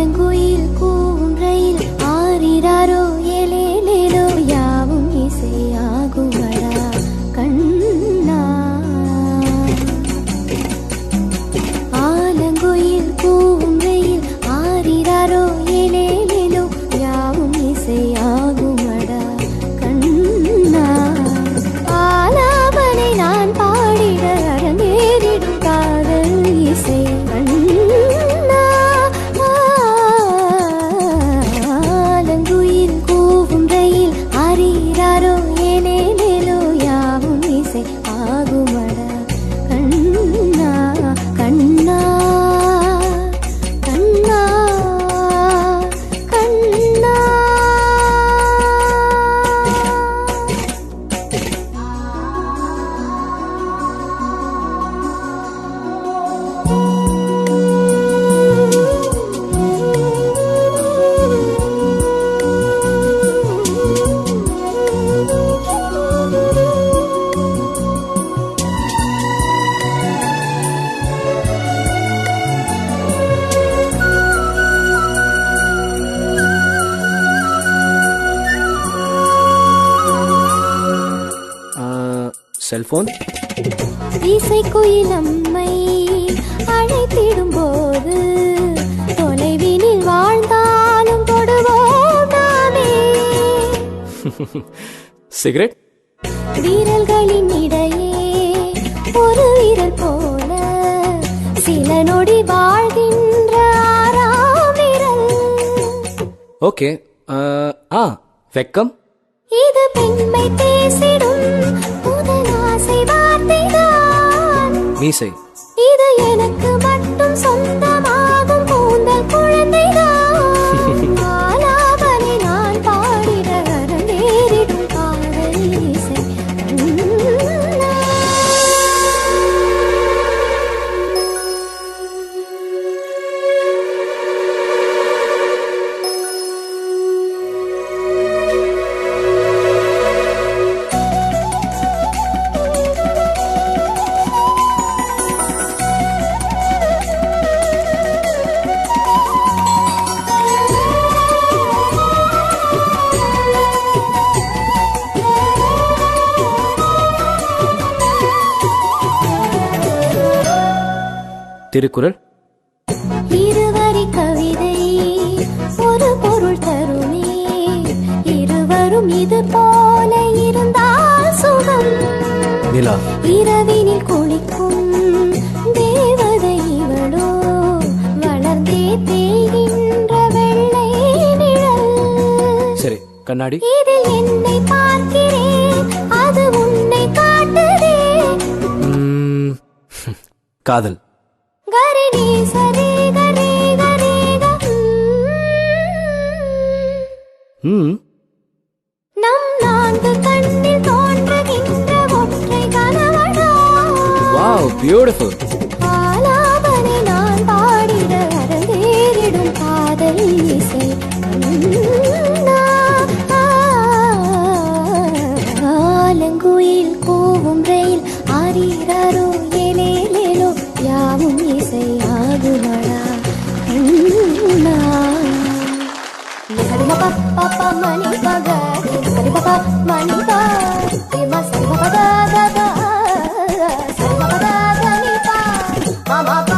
ஆலங்குயில் கூவும் ரயில் ஆரிராரோ ஏலேலேலோ யாவும் இசையாகுமடா கண்ணா. ஆலங்குயில் கூவும் ரயில் ஆரிராரோ ஏலேலேலோ யாவும் இசையாகுமடா கண்ணா. ஆலாபனை நான் பாடிட அரங்கேறிடும் காதல் இசை கண்ணா. ஆலங்குயில் கூவும் ரயில் ஆரிராரோ ஏலேலேலோ யாவும் இசை ஆகுமடா கண்ணா கண்ணா கண்ணா கண்ணா. செல்போன் இசைக்குயில் நம்மை அழைத்திடும் போது தொலைவினில் வாழ்ந்தாலும் தொடுவோம் நாமே. சிகரெட் வீரல்களின் இடையே ஒரு வீரல் போல சில நொடி வாழ்கின்ற ஆறாம் விரல். ஓகே. வெக்கம் இது பெண்மை பேசிடும் முதல் ஆசை வார்த்தைதான். மீசை இது எனக்கு மட்டும் சொந்தமாகும் கூந்தல் குழந்தைதான். ஆலாபனை நான் பாடிட அரங்கேறிடும் காதல் இசை கண்ணா. திருக்குறள் இருவரி கவிதை ஒரு பொருள் தருமே. இருவரும் இது போல இருந்தால் சுகம். நிலா இரவினில் குளிக்கும் தேவதை இவளோ வளர்ந்தே தேய்கின்ற வெள்ளை நிழல். சரி. கண்ணாடி இதில் என்னை பார்க்கிறேன் அது உன்னை காட்டுதே. காதல் கரிணி சரி கரி கரி நம் நான்கு கண்ணில் தோன்றுகின்ற ஒற்றை கனவடா. Wow, beautiful. ஆலாபனை நான் பாடிட அரங்கேறிடும் காதல் இசை கண்ணா. ஆலங்குயில் கூவும் ரயில் ஆரிராரோ ஏலேலேலோ யாவும் இசை ஆகுமடா கண்ணா. சரி பாப்பா பாப்பா மணி பக சரி பாப்பா மணி பா சரி பாப்பா சரி பாப்பா மாமா